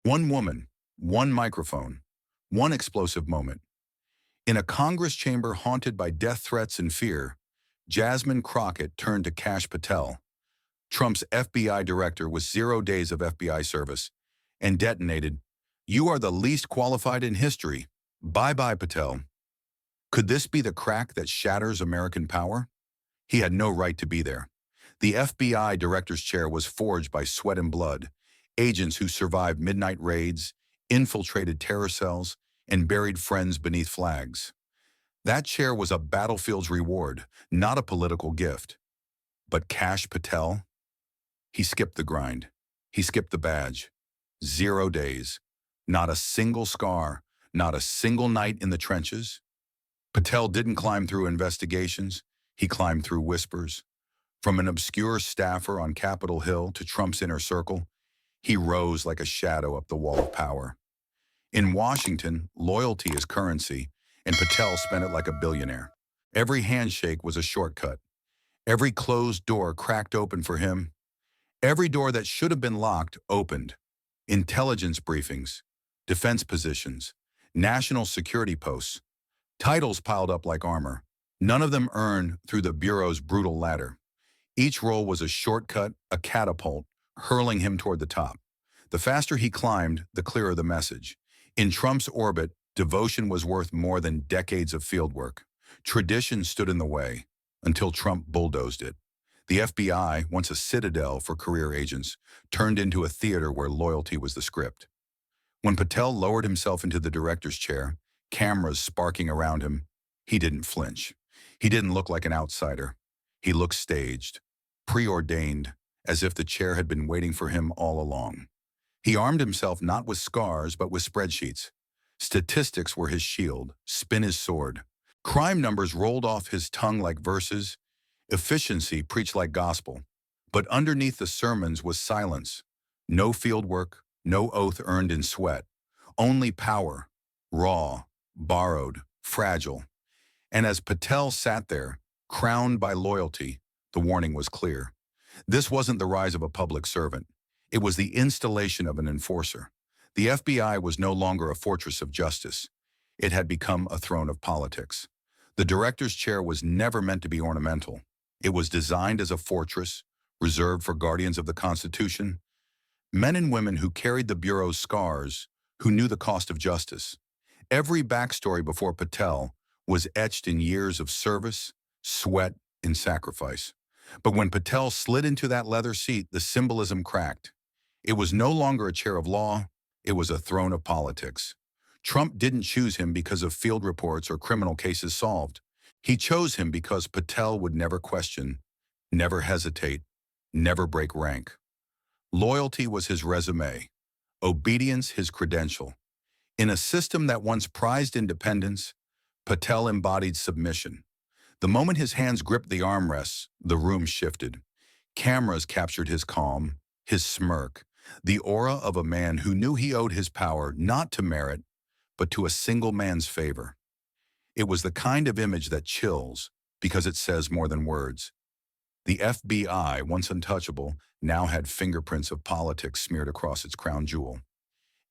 One woman, one microphone, one explosive moment. In a Congress chamber haunted by death threats and fear, Jasmine Crockett turned to Kash Patel, Trump's FBI director with 0 days of FBI service, and detonated, "You are the least qualified in history. Bye-bye, Patel." Could this be the crack that shatters American power? He had no right to be there. The FBI director's chair was forged by sweat and blood, agents who survived midnight raids, infiltrated terror cells, and buried friends beneath flags. That chair was a battlefield's reward, not a political gift. But Kash Patel? He skipped the grind. He skipped the badge. 0 days. Not a single scar. Not a single night in the trenches. Patel didn't climb through investigations. He climbed through whispers. From an obscure staffer on Capitol Hill to Trump's inner circle, he rose like a shadow up the wall of power. In Washington, loyalty is currency, and Patel spent it like a billionaire. Every handshake was a shortcut. Every closed door cracked open for him. Every door that should have been locked opened. Intelligence briefings, defense positions, national security posts, titles piled up like armor. None of them earned through the Bureau's brutal ladder. Each role was a shortcut, a catapult, hurling him toward the top. The faster he climbed, the clearer the message. In Trump's orbit, devotion was worth more than decades of fieldwork. Tradition stood in the way, until Trump bulldozed it. The FBI, once a citadel for career agents, turned into a theater where loyalty was the script. When Patel lowered himself into the director's chair, cameras sparking around him, he didn't flinch. He didn't look like an outsider. He looked staged, preordained, as if the chair had been waiting for him all along. He armed himself not with scars, but with spreadsheets. Statistics were his shield, spin his sword. Crime numbers rolled off his tongue like verses. Efficiency preached like gospel. But underneath the sermons was silence. No field work, no oath earned in sweat. Only power, raw, borrowed, fragile. And as Patel sat there, crowned by loyalty, the warning was clear. This wasn't the rise of a public servant. It was the installation of an enforcer. The FBI was no longer a fortress of justice. It had become a throne of politics. The director's chair was never meant to be ornamental. It was designed as a fortress, reserved for guardians of the Constitution, men and women who carried the Bureau's scars, who knew the cost of justice. Every backstory before Patel was etched in years of service, sweat, and sacrifice. But when Patel slid into that leather seat, the symbolism cracked. It was no longer a chair of law, it was a throne of politics. Trump didn't choose him because of field reports or criminal cases solved. He chose him because Patel would never question, never hesitate, never break rank. Loyalty was his resume, obedience his credential. In a system that once prized independence, Patel embodied submission. The moment his hands gripped the armrests, the room shifted. Cameras captured his calm, his smirk, the aura of a man who knew he owed his power not to merit, but to a single man's favor. It was the kind of image that chills because it says more than words. The FBI, once untouchable, now had fingerprints of politics smeared across its crown jewel.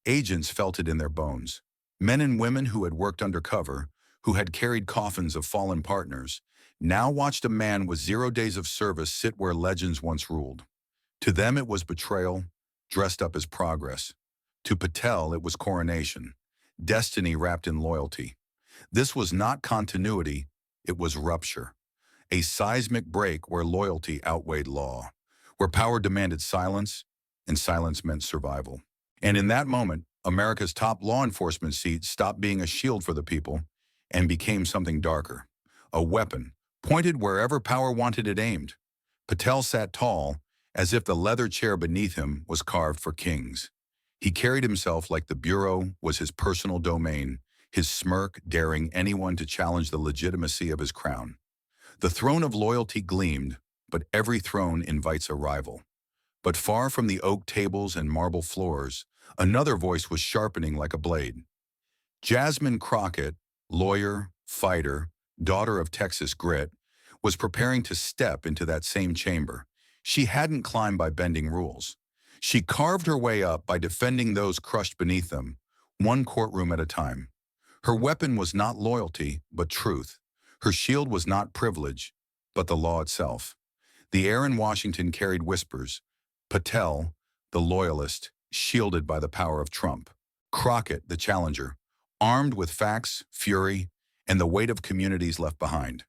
Agents felt it in their bones. Men and women who had worked undercover, who had carried coffins of fallen partners, now watched a man with 0 days of service sit where legends once ruled. To them it was betrayal, dressed up as progress. To Patel it was coronation, destiny wrapped in loyalty. This was not continuity, it was rupture. A seismic break where loyalty outweighed law, where power demanded silence, and silence meant survival. And in that moment, America's top law enforcement seat stopped being a shield for the people and became something darker, a weapon, pointed wherever power wanted it aimed. Patel sat tall, as if the leather chair beneath him was carved for kings. He carried himself like the Bureau was his personal domain, his smirk daring anyone to challenge the legitimacy of his crown. The throne of loyalty gleamed, but every throne invites a rival. But far from the oak tables and marble floors, another voice was sharpening like a blade. Jasmine Crockett, lawyer, fighter, daughter of Texas grit, was preparing to step into that same chamber. She hadn't climbed by bending rules. She carved her way up by defending those crushed beneath them, one courtroom at a time. Her weapon was not loyalty, but truth. Her shield was not privilege, but the law itself. The air in Washington carried whispers. Patel, the loyalist, shielded by the power of Trump. Crockett, the challenger, armed with facts, fury, and the weight of communities left behind.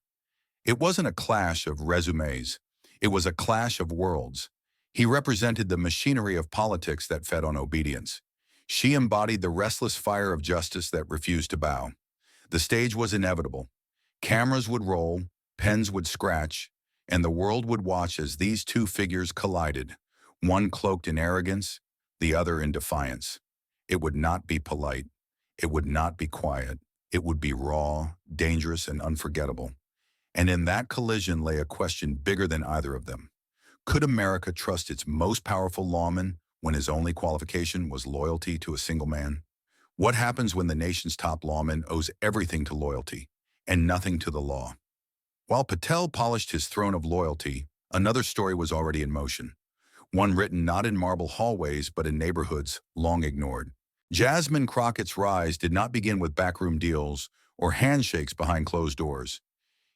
It wasn't a clash of resumes. It was a clash of worlds. He represented the machinery of politics that fed on obedience. She embodied the restless fire of justice that refused to bow. The stage was inevitable. Cameras would roll, pens would scratch, and the world would watch as these two figures collided, one cloaked in arrogance, the other in defiance. It would not be polite. It would not be quiet. It would be raw, dangerous, and unforgettable. And in that collision lay a question bigger than either of them. Could America trust its most powerful lawman when his only qualification was loyalty to a single man? What happens when the nation's top lawman owes everything to loyalty and nothing to the law? While Patel polished his throne of loyalty, another story was already in motion, one written not in marble hallways but in neighborhoods long ignored. Jasmine Crockett's rise did not begin with backroom deals or handshakes behind closed doors.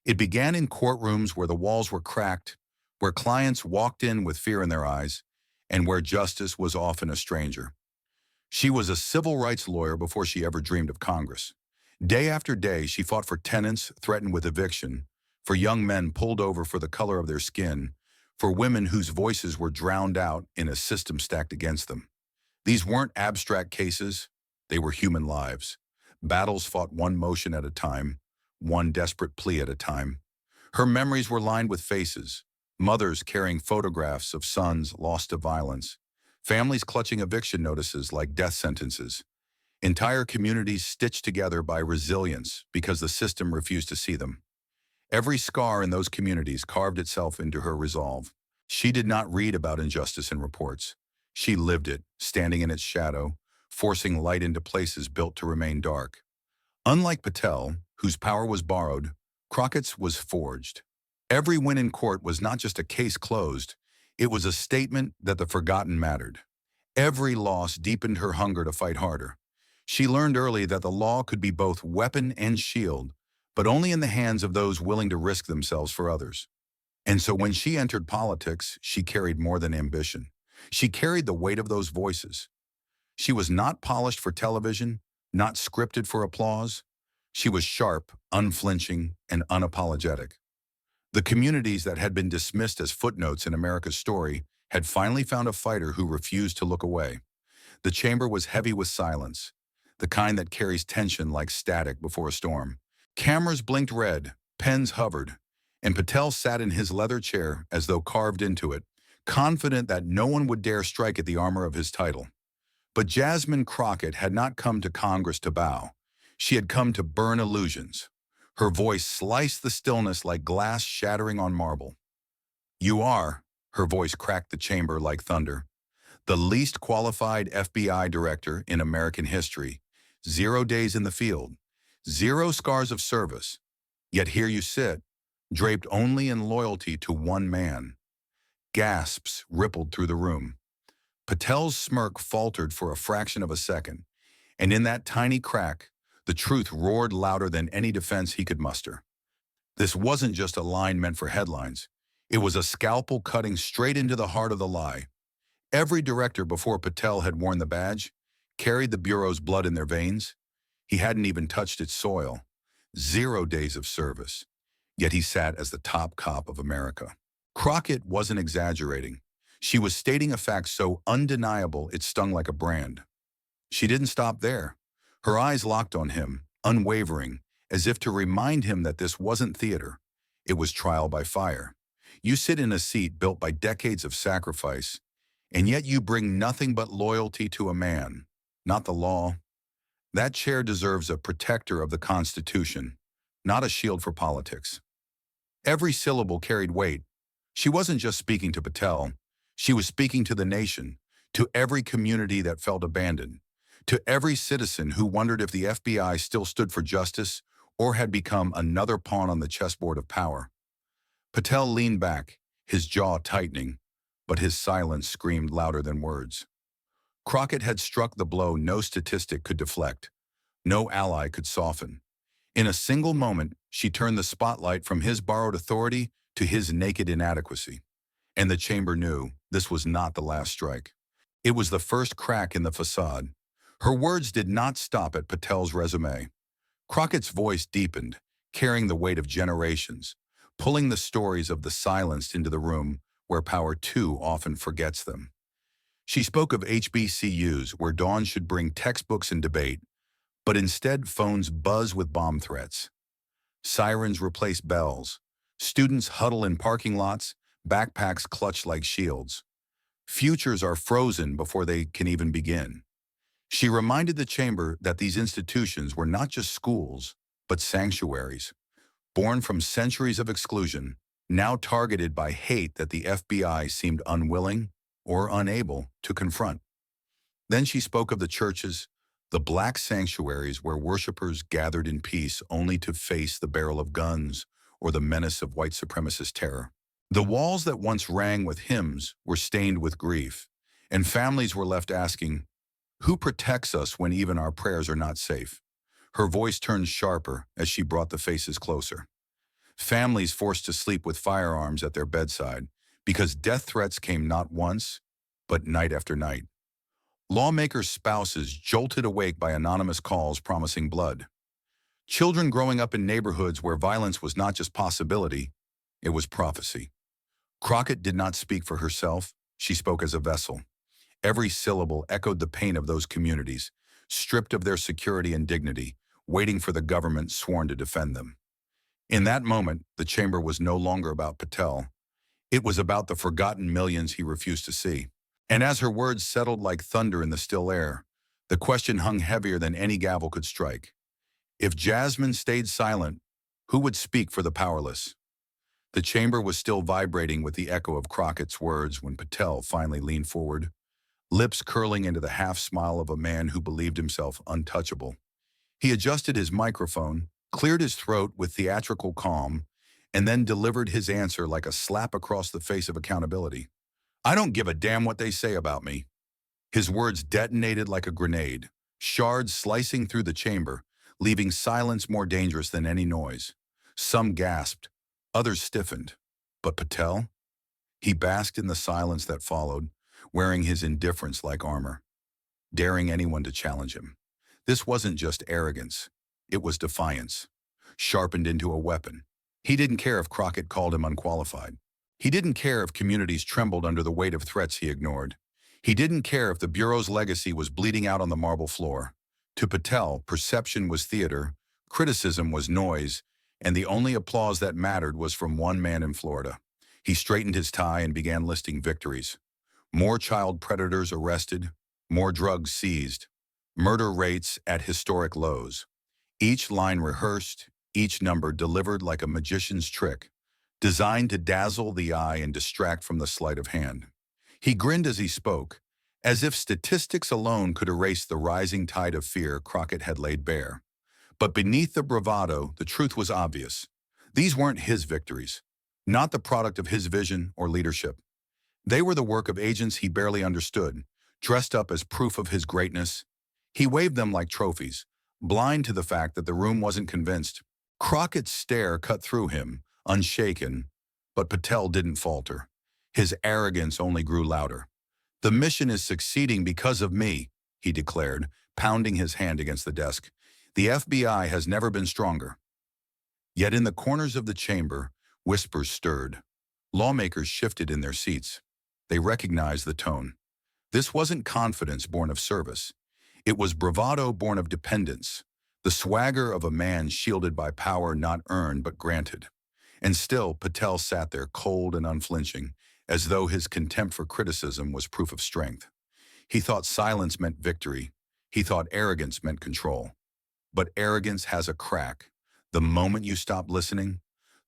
It began in courtrooms where the walls were cracked, where clients walked in with fear in their eyes, and where justice was often a stranger. She was a civil rights lawyer before she ever dreamed of Congress. Day after day, she fought for tenants threatened with eviction, for young men pulled over for the color of their skin, for women whose voices were drowned out in a system stacked against them. These weren't abstract cases, they were human lives. Battles fought one motion at a time, one desperate plea at a time. Her memories were lined with faces, mothers carrying photographs of sons lost to violence, families clutching eviction notices like death sentences, entire communities stitched together by resilience because the system refused to see them. Every scar in those communities carved itself into her resolve. She did not read about injustice in reports. She lived it, standing in its shadow, forcing light into places built to remain dark. Unlike Patel, whose power was borrowed, Crockett's was forged. Every win in court was not just a case closed, it was a statement that the forgotten mattered. Every loss deepened her hunger to fight harder. She learned early that the law could be both weapon and shield, but only in the hands of those willing to risk themselves for others. And so when she entered politics, she carried more than ambition. She carried the weight of those voices. She was not polished for television, not scripted for applause. She was sharp, unflinching, and unapologetic. The communities that had been dismissed as footnotes in America's story had finally found a fighter who refused to look away. The chamber was heavy with silence, the kind that carries tension like static before a storm. Cameras blinked red, pens hovered, and Patel sat in his leather chair as though carved into it, confident that no one would dare strike at the armor of his title. But Jasmine Crockett had not come to Congress to bow. She had come to burn illusions. Her voice sliced the stillness like glass shattering on marble. "You are," her voice cracked the chamber like thunder, "the least qualified FBI director in American history. 0 days in the field, 0 scars of service. Yet here you sit, draped only in loyalty to one man." Gasps rippled through the room. Patel's smirk faltered for a fraction of a second, and in that tiny crack, the truth roared louder than any defense he could muster. This wasn't just a line meant for headlines. It was a scalpel cutting straight into the heart of the lie. Every director before Patel had worn the badge carried the Bureau's blood in their veins. He hadn't even touched its soil. 0 days of service. Yet he sat as the top cop of America. Crockett wasn't exaggerating. She was stating a fact so undeniable it stung like a brand. She didn't stop there. Her eyes locked on him, unwavering, as if to remind him that this wasn't theater. It was trial by fire. You sit in a seat built by decades of sacrifice, and yet you bring nothing but loyalty to a man, not the law. That chair deserves a protector of the Constitution, not a shield for politics. Every syllable carried weight. She wasn't just speaking to Patel. She was speaking to the nation, to every community that felt abandoned, to every citizen who wondered if the FBI still stood for justice or had become another pawn on the chessboard of power. Patel leaned back, his jaw tightening, but his silence screamed louder than words. Crockett had struck the blow no statistic could deflect, no ally could soften. In a single moment, she turned the spotlight from his borrowed authority to his naked inadequacy. And the chamber knew this was not the last strike. It was the first crack in the facade. Her words did not stop at Patel's resume. Crockett's voice deepened, carrying the weight of generations, pulling the stories of the silenced into the room where power too often forgets them. She spoke of HBCUs where dawn should bring textbooks and debate, but instead phones buzz with bomb threats. Sirens replace bells. Students huddle in parking lots, backpacks clutch like shields. Futures are frozen before they can even begin. She reminded the chamber that these institutions were not just schools, but sanctuaries, born from centuries of exclusion, now targeted by hate that the FBI seemed unwilling or unable to confront. Then she spoke of the churches, the black sanctuaries where worshipers gathered in peace only to face the barrel of guns or the menace of white supremacist terror. The walls that once rang with hymns were stained with grief, and families were left asking, "Who protects us when even our prayers are not safe?" Her voice turned sharper as she brought the faces closer. Families forced to sleep with firearms at their bedside because death threats came not once, but night after night. Lawmakers' spouses jolted awake by anonymous calls promising blood. Children growing up in neighborhoods where violence was not just possibility, it was prophecy. Crockett did not speak for herself, she spoke as a vessel. Every syllable echoed the pain of those communities, stripped of their security and dignity, waiting for the government sworn to defend them. In that moment, the chamber was no longer about Patel. It was about the forgotten millions he refused to see. And as her words settled like thunder in the still air, the question hung heavier than any gavel could strike. If Jasmine stayed silent, who would speak for the powerless? The chamber was still vibrating with the echo of Crockett's words when Patel finally leaned forward, lips curling into the half-smile of a man who believed himself untouchable. He adjusted his microphone, cleared his throat with theatrical calm, and then delivered his answer like a slap across the face of accountability. "I don't give a damn what they say about me." His words detonated like a grenade, shards slicing through the chamber, leaving silence more dangerous than any noise. Some gasped, others stiffened. But Patel? He basked in the silence that followed, wearing his indifference like armor, daring anyone to challenge him. This wasn't just arrogance. It was defiance, sharpened into a weapon. He didn't care if Crockett called him unqualified. He didn't care if communities trembled under the weight of threats he ignored. He didn't care if the Bureau's legacy was bleeding out on the marble floor. To Patel, perception was theater, criticism was noise, and the only applause that mattered was from one man in Florida. He straightened his tie and began listing victories. More child predators arrested, more drugs seized, murder rates at historic lows. Each line rehearsed, each number delivered like a magician's trick, designed to dazzle the eye and distract from the sleight of hand. He grinned as he spoke, as if statistics alone could erase the rising tide of fear Crockett had laid bare. But beneath the bravado, the truth was obvious. These weren't his victories, not the product of his vision or leadership. They were the work of agents he barely understood, dressed up as proof of his greatness. He waved them like trophies, blind to the fact that the room wasn't convinced. Crockett's stare cut through him, unshaken, but Patel didn't falter. His arrogance only grew louder. "The mission is succeeding because of me," he declared, pounding his hand against the desk. "The FBI has never been stronger." Yet in the corners of the chamber, whispers stirred. Lawmakers shifted in their seats. They recognized the tone. This wasn't confidence born of service. It was bravado born of dependence, the swagger of a man shielded by power not earned but granted. And still, Patel sat there cold and unflinching, as though his contempt for criticism was proof of strength. He thought silence meant victory. He thought arrogance meant control. But arrogance has a crack. The moment you stop listening,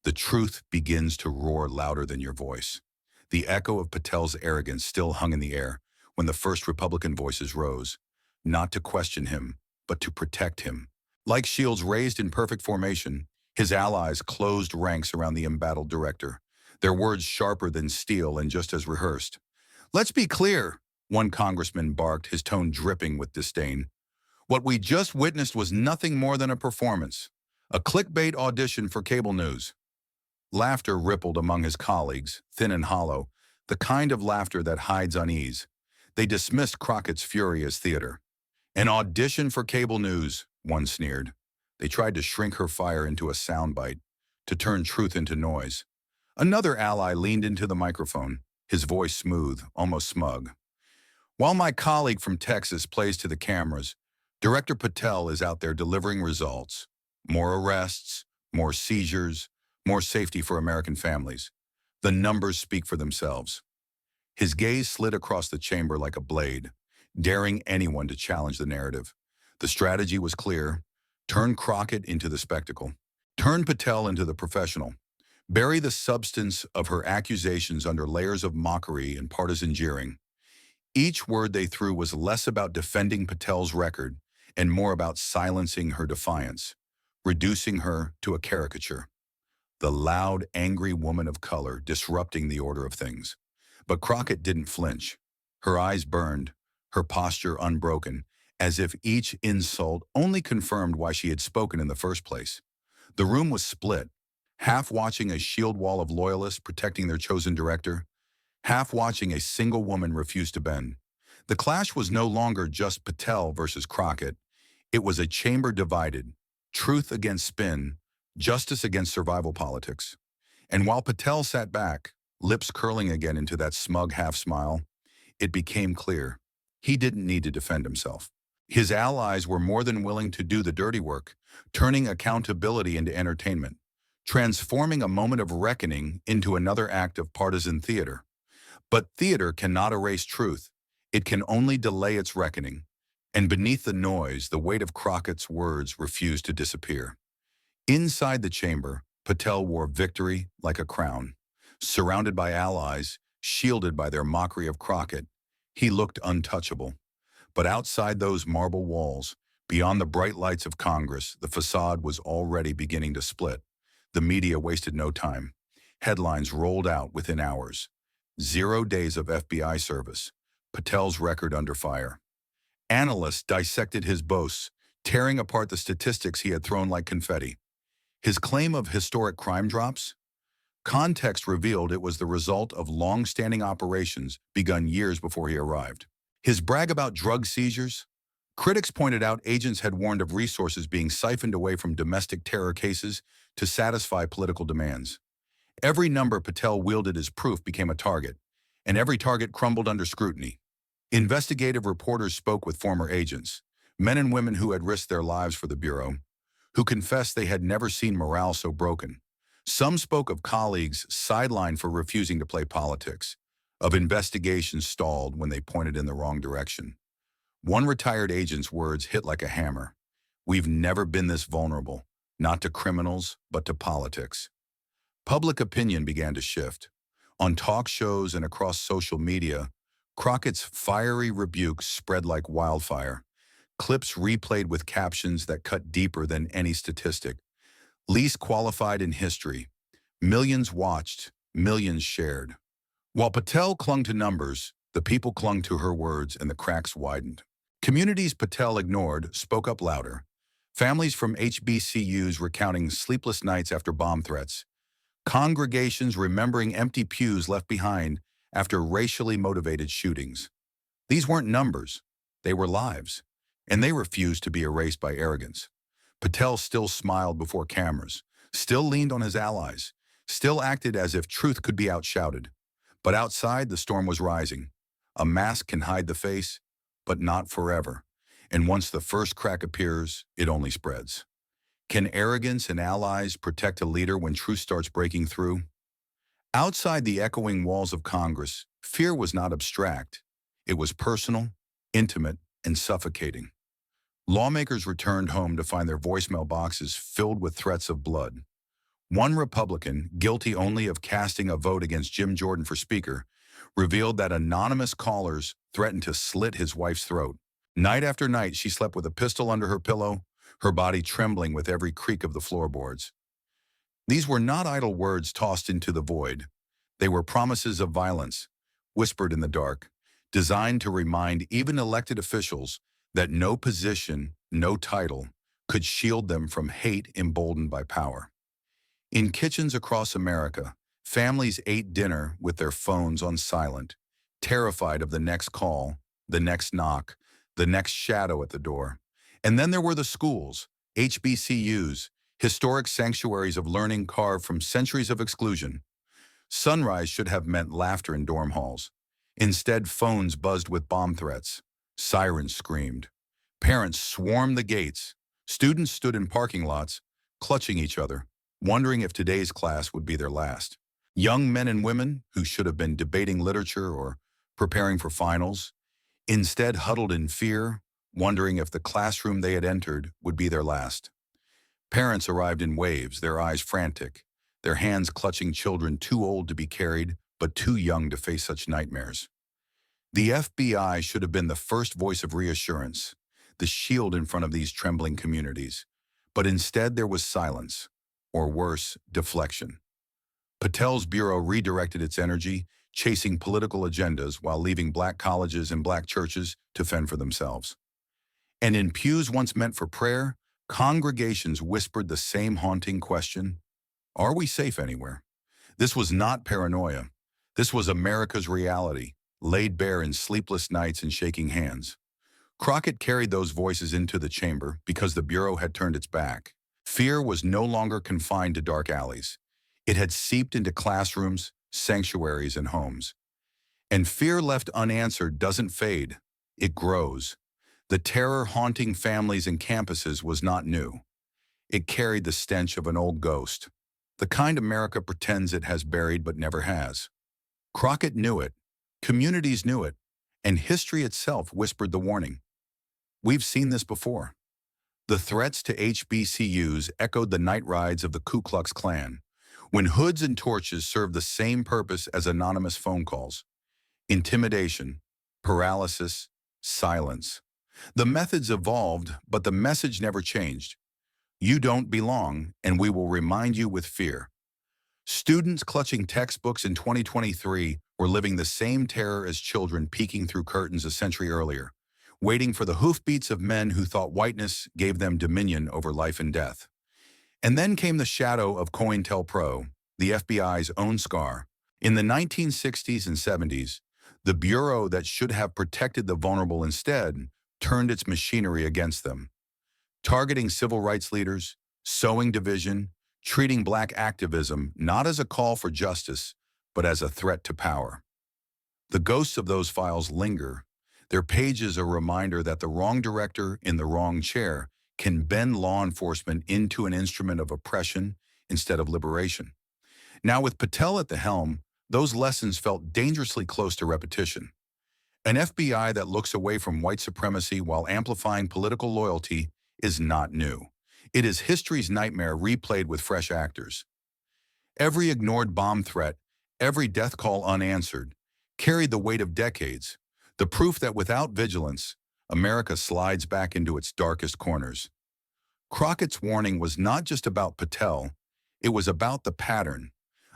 the truth begins to roar louder than your voice. The echo of Patel's arrogance still hung in the air when the first Republican voices rose, not to question him, but to protect him. Like shields raised in perfect formation, his allies closed ranks around the embattled director, their words sharper than steel and just as rehearsed. Let's be clear, one congressman barked, his tone dripping with disdain. What we just witnessed was nothing more than a performance, a clickbait audition for cable news. Laughter rippled among his colleagues, thin and hollow, the kind of laughter that hides unease. They dismissed Crockett's fury as theater. An audition for cable news, one sneered. They tried to shrink her fire into a soundbite, to turn truth into noise. Another ally leaned into the microphone, his voice smooth, almost smug. While my colleague from Texas plays to the cameras, Director Patel is out there delivering results. More arrests, more seizures, more safety for American families. The numbers speak for themselves. His gaze slid across the chamber like a blade, daring anyone to challenge the narrative. The strategy was clear. Turn Crockett into the spectacle. Turn Patel into the professional. Bury the substance of her accusations under layers of mockery and partisan jeering. Each word they threw was less about defending Patel's record and more about silencing her defiance, reducing her to a caricature. The loud, angry woman of color disrupting the order of things. But Crockett didn't flinch. Her eyes burned, her posture unbroken, as if each insult only confirmed why she had spoken in the first place. The room was split, half watching a shield wall of loyalists protecting their chosen director, half watching a single woman refuse to bend. The clash was no longer just Patel versus Crockett. It was a chamber divided, truth against spin, justice against survival politics. And while Patel sat back, lips curling again into that smug half-smile, it became clear he didn't need to defend himself. His allies were more than willing to do the dirty work, turning accountability into entertainment, transforming a moment of reckoning into another act of partisan theater. But theater cannot erase truth. It can only delay its reckoning. And beneath the noise, the weight of Crockett's words refused to disappear. Inside the chamber, Patel wore victory like a crown. Surrounded by allies, shielded by their mockery of Crockett, he looked untouchable. But outside those marble walls, beyond the bright lights of Congress, the facade was already beginning to split. The media wasted no time. Headlines rolled out within hours. 0 days of FBI service. Patel's record under fire. Analysts dissected his boasts, tearing apart the statistics he had thrown like confetti. His claim of historic crime drops? Context revealed it was the result of long-standing operations begun years before he arrived. His brag about drug seizures? Critics pointed out agents had warned of resources being siphoned away from domestic terror cases to satisfy political demands. Every number Patel wielded as proof became a target, and every target crumbled under scrutiny. Investigative reporters spoke with former agents, men and women who had risked their lives for the Bureau, who confessed they had never seen morale so broken. Some spoke of colleagues sidelined for refusing to play politics, of investigations stalled when they pointed in the wrong direction. One retired agent's words hit like a hammer. We've never been this vulnerable, not to criminals, but to politics. Public opinion began to shift. On talk shows and across social media, Crockett's fiery rebukes spread like wildfire. Clips replayed with captions that cut deeper than any statistic. Least qualified in history. Millions watched, millions shared. While Patel clung to numbers, the people clung to her words and the cracks widened. Communities Patel ignored spoke up louder. Families from HBCUs recounting sleepless nights after bomb threats. Congregations remembering empty pews left behind after racially motivated shootings. These weren't numbers, they were lives, and they refused to be erased by arrogance. Patel still smiled before cameras, still leaned on his allies, still acted as if truth could be outshouted. But outside, the storm was rising. A mask can hide the face, but not forever. And once the first crack appears, it only spreads. Can arrogance and allies protect a leader when truth starts breaking through? Outside the echoing walls of Congress, fear was not abstract. It was personal, intimate, and suffocating. Lawmakers returned home to find their voicemail boxes filled with threats of blood. One Republican, guilty only of casting a vote against Jim Jordan for Speaker, revealed that anonymous callers threatened to slit his wife's throat. Night after night, she slept with a pistol under her pillow, her body trembling with every creak of the floorboards. These were not idle words tossed into the void. They were promises of violence, whispered in the dark, designed to remind even elected officials that no position, no title, could shield them from hate emboldened by power. In kitchens across America, families ate dinner with their phones on silent, terrified of the next call, the next knock, the next shadow at the door. And then there were the schools, HBCUs, historic sanctuaries of learning carved from centuries of exclusion. Sunrise should have meant laughter in dorm halls. Instead, phones buzzed with bomb threats. Sirens screamed. Parents swarmed the gates. Students stood in parking lots, clutching each other, wondering if today's class would be their last. Young men and women, who should have been debating literature or preparing for finals, instead huddled in fear, wondering if the classroom they had entered would be their last. Parents arrived in waves, their eyes frantic, their hands clutching children too old to be carried, but too young to face such nightmares. The FBI should have been the first voice of reassurance, the shield in front of these trembling communities. But instead there was silence, or worse, deflection. Patel's bureau redirected its energy, chasing political agendas while leaving black colleges and black churches to fend for themselves. And in pews once meant for prayer, congregations whispered the same haunting question: are we safe anywhere? This was not paranoia. This was America's reality, laid bare in sleepless nights and shaking hands. Crockett carried those voices into the chamber because the Bureau had turned its back. Fear was no longer confined to dark alleys. It had seeped into classrooms, sanctuaries, and homes. And fear left unanswered doesn't fade, it grows. The terror haunting families and campuses was not new. It carried the stench of an old ghost, the kind America pretends it has buried but never has. Crockett knew it, communities knew it, and history itself whispered the warning. We've seen this before. The threats to HBCUs echoed the night rides of the Ku Klux Klan, when hoods and torches served the same purpose as anonymous phone calls: intimidation, paralysis, silence. The methods evolved, but the message never changed. You don't belong, and we will remind you with fear. Students clutching textbooks in 2023 were living the same terror as children peeking through curtains a century earlier, waiting for the hoofbeats of men who thought whiteness gave them dominion over life and death. And then came the shadow of COINTELPRO, the FBI's own scar. In the 1960s and 70s, the bureau that should have protected the vulnerable instead turned its machinery against them, targeting civil rights leaders, sowing division, treating black activism not as a call for justice, but as a threat to power. The ghosts of those files linger, their pages a reminder that the wrong director in the wrong chair can bend law enforcement into an instrument of oppression instead of liberation. Now, with Patel at the helm, those lessons felt dangerously close to repetition. An FBI that looks away from white supremacy while amplifying political loyalty is not new. It is history's nightmare replayed with fresh actors. Every ignored bomb threat, every death call unanswered, carried the weight of decades, the proof that without vigilance, America slides back into its darkest corners. Crockett's warning was not just about Patel, it was about the pattern.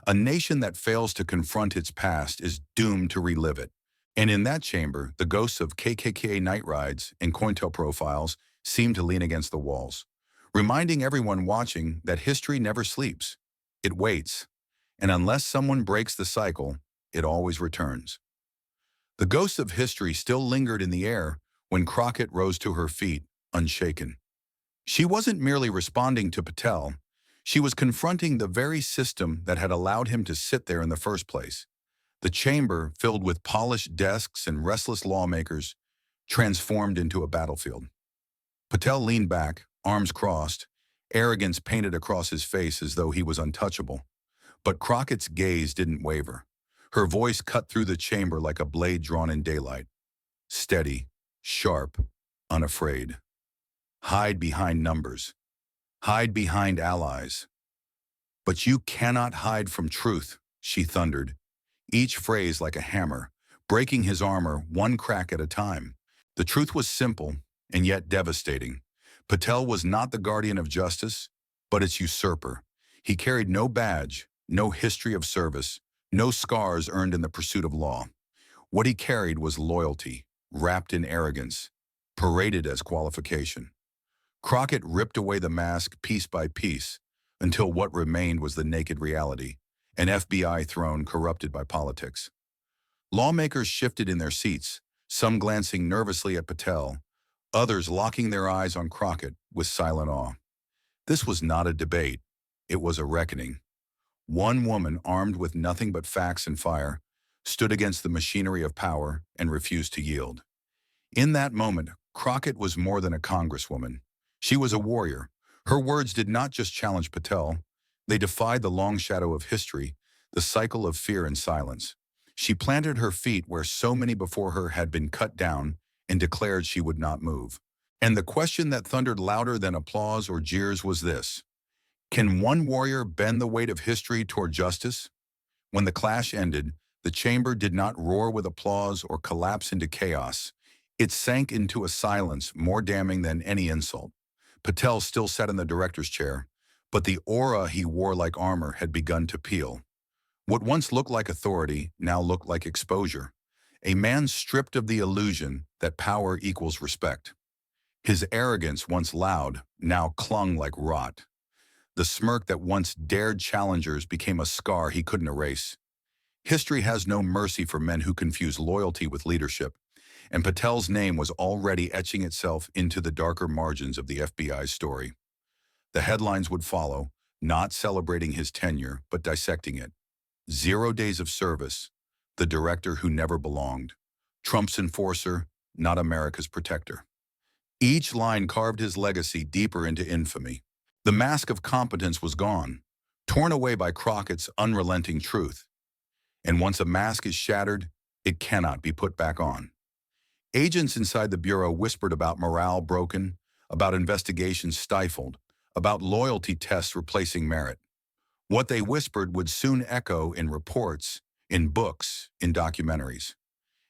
A nation that fails to confront its past is doomed to relive it. And in that chamber, the ghosts of KKK night rides and COINTELPRO files seemed to lean against the walls, reminding everyone watching that history never sleeps. It waits, and unless someone breaks the cycle, it always returns. The ghosts of history still lingered in the air when Crockett rose to her feet, unshaken. She wasn't merely responding to Patel, she was confronting the very system that had allowed him to sit there in the first place. The chamber, filled with polished desks and restless lawmakers, transformed into a battlefield. Patel leaned back, arms crossed, arrogance painted across his face as though he was untouchable. But Crockett's gaze didn't waver. Her voice cut through the chamber like a blade drawn in daylight. Steady, sharp, unafraid. Hide behind numbers. Hide behind allies. But you cannot hide from truth, she thundered, each phrase like a hammer, breaking his armor one crack at a time. The truth was simple and yet devastating. Patel was not the guardian of justice, but its usurper. He carried no badge, no history of service, no scars earned in the pursuit of law. What he carried was loyalty, wrapped in arrogance, paraded as qualification. Crockett ripped away the mask piece by piece until what remained was the naked reality, an FBI throne corrupted by politics. Lawmakers shifted in their seats, some glancing nervously at Patel, others locking their eyes on Crockett with silent awe. This was not a debate. It was a reckoning. One woman, armed with nothing but facts and fire, stood against the machinery of power and refused to yield. In that moment, Crockett was more than a congresswoman. She was a warrior. Her words did not just challenge Patel. They defied the long shadow of history, the cycle of fear and silence. She planted her feet where so many before her had been cut down and declared she would not move. And the question that thundered louder than applause or jeers was this: can one warrior bend the weight of history toward justice? When the clash ended, the chamber did not roar with applause or collapse into chaos. It sank into a silence more damning than any insult. Patel still sat in the director's chair, but the aura he wore like armor had begun to peel. What once looked like authority now looked like exposure. A man stripped of the illusion that power equals respect. His arrogance, once loud, now clung like rot. The smirk that once dared challengers became a scar he couldn't erase. History has no mercy for men who confuse loyalty with leadership, and Patel's name was already etching itself into the darker margins of the FBI's story. The headlines would follow, not celebrating his tenure, but dissecting it. 0 days of service, the director who never belonged. Trump's enforcer, not America's protector. Each line carved his legacy deeper into infamy. The mask of competence was gone, torn away by Crockett's unrelenting truth. And once a mask is shattered, it cannot be put back on. Agents inside the Bureau whispered about morale broken, about investigations stifled, about loyalty tests replacing merit. What they whispered would soon echo in reports, in books, in documentaries.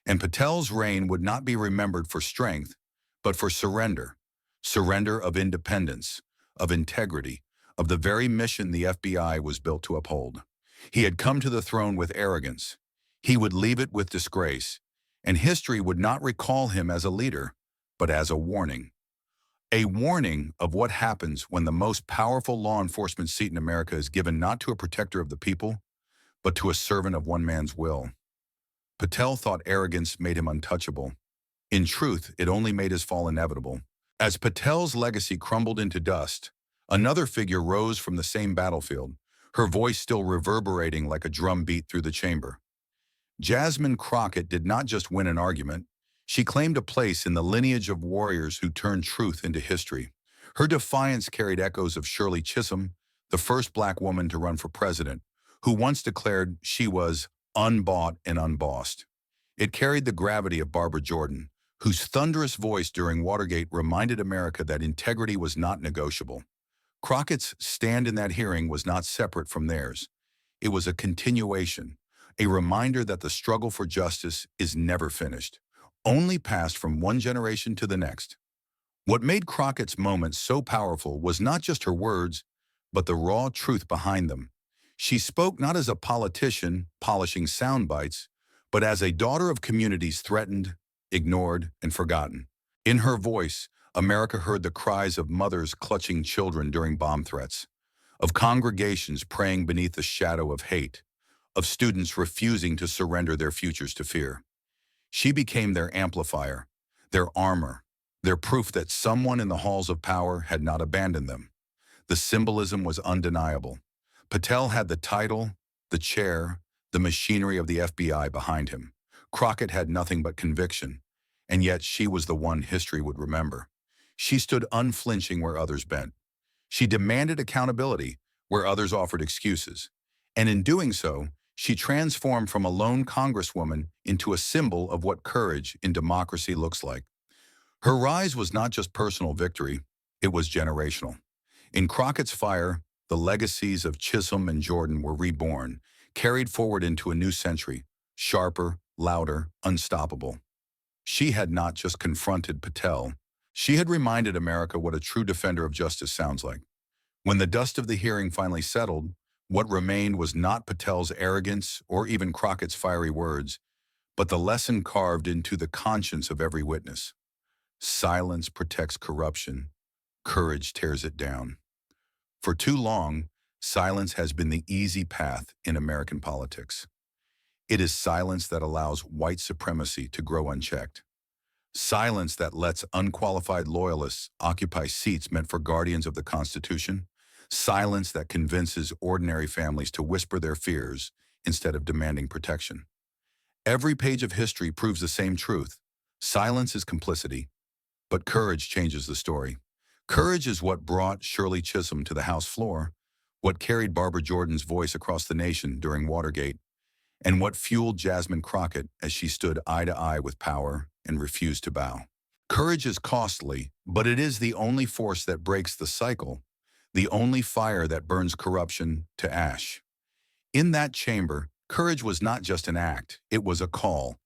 And Patel's reign would not be remembered for strength, but for surrender. Surrender of independence, of integrity, of the very mission the FBI was built to uphold. He had come to the throne with arrogance. He would leave it with disgrace, and history would not recall him as a leader, but as a warning. A warning of what happens when the most powerful law enforcement seat in America is given not to a protector of the people, but to a servant of one man's will. Patel thought arrogance made him untouchable. In truth, it only made his fall inevitable. As Patel's legacy crumbled into dust, another figure rose from the same battlefield, her voice still reverberating like a drum beat through the chamber. Jasmine Crockett did not just win an argument. She claimed a place in the lineage of warriors who turned truth into history. Her defiance carried echoes of Shirley Chisholm, the first black woman to run for president, who once declared she was unbought and unbossed. It carried the gravity of Barbara Jordan, whose thunderous voice during Watergate reminded America that integrity was not negotiable. Crockett's stand in that hearing was not separate from theirs. It was a continuation, a reminder that the struggle for justice is never finished, only passed from one generation to the next. What made Crockett's moment so powerful was not just her words, but the raw truth behind them. She spoke not as a politician polishing sound bites, but as a daughter of communities threatened, ignored, and forgotten. In her voice, America heard the cries of mothers clutching children during bomb threats, of congregations praying beneath the shadow of hate, of students refusing to surrender their futures to fear. She became their amplifier, their armor, their proof that someone in the halls of power had not abandoned them. The symbolism was undeniable. Patel had the title, the chair, the machinery of the FBI behind him. Crockett had nothing but conviction, and yet she was the one history would remember. She stood unflinching where others bent. She demanded accountability where others offered excuses. And in doing so, she transformed from a lone congresswoman into a symbol of what courage in democracy looks like. Her rise was not just personal victory, it was generational. In Crockett's fire, the legacies of Chisholm and Jordan were reborn, carried forward into a new century, sharper, louder, unstoppable. She had not just confronted Patel, she had reminded America what a true defender of justice sounds like. When the dust of the hearing finally settled, what remained was not Patel's arrogance or even Crockett's fiery words, but the lesson carved into the conscience of every witness. Silence protects corruption. Courage tears it down. For too long, silence has been the easy path in American politics. It is silence that allows white supremacy to grow unchecked. Silence that lets unqualified loyalists occupy seats meant for guardians of the Constitution. Silence that convinces ordinary families to whisper their fears instead of demanding protection. Every page of history proves the same truth. Silence is complicity, but courage changes the story. Courage is what brought Shirley Chisholm to the House floor, what carried Barbara Jordan's voice across the nation during Watergate, and what fueled Jasmine Crockett as she stood eye to eye with power and refused to bow. Courage is costly, but it is the only force that breaks the cycle, the only fire that burns corruption to ash. In that chamber, courage was not just an act, it was a call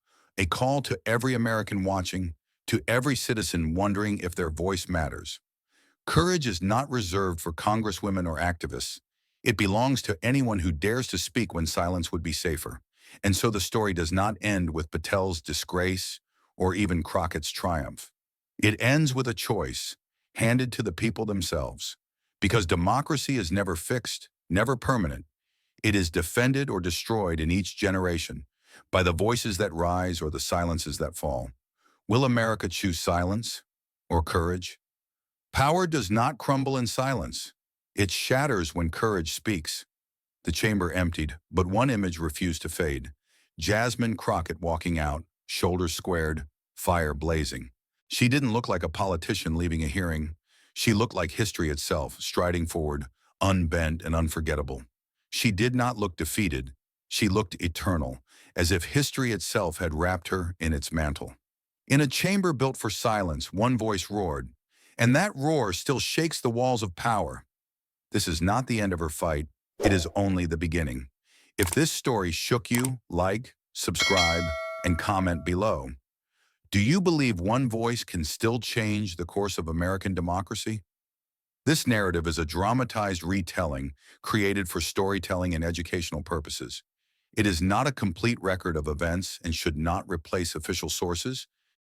to every American watching, to every citizen wondering if their voice matters. Courage is not reserved for congresswomen or activists. It belongs to anyone who dares to speak when silence would be safer. And so the story does not end with Patel's disgrace or even Crockett's triumph. It ends with a choice handed to the people themselves. Because democracy is never fixed, never permanent. It is defended or destroyed in each generation by the voices that rise or the silences that fall. Will America choose silence or courage? Power does not crumble in silence. It shatters when courage speaks. The chamber emptied, but one image refused to fade. Jasmine Crockett walking out, shoulders squared, fire blazing. She didn't look like a politician leaving a hearing. She looked like history itself, striding forward, unbent and unforgettable. She did not look defeated. She looked eternal, as if history itself had wrapped her in its mantle. In a chamber built for silence, one voice roared, and that roar still shakes the walls of power. This is not the end of her fight. It is only the beginning. If this story shook you, like, subscribe, and comment below. Do you believe one voice can still change the course of American democracy? This narrative is a dramatized retelling created for storytelling and educational purposes. It is not a complete record of events and should not replace official sources.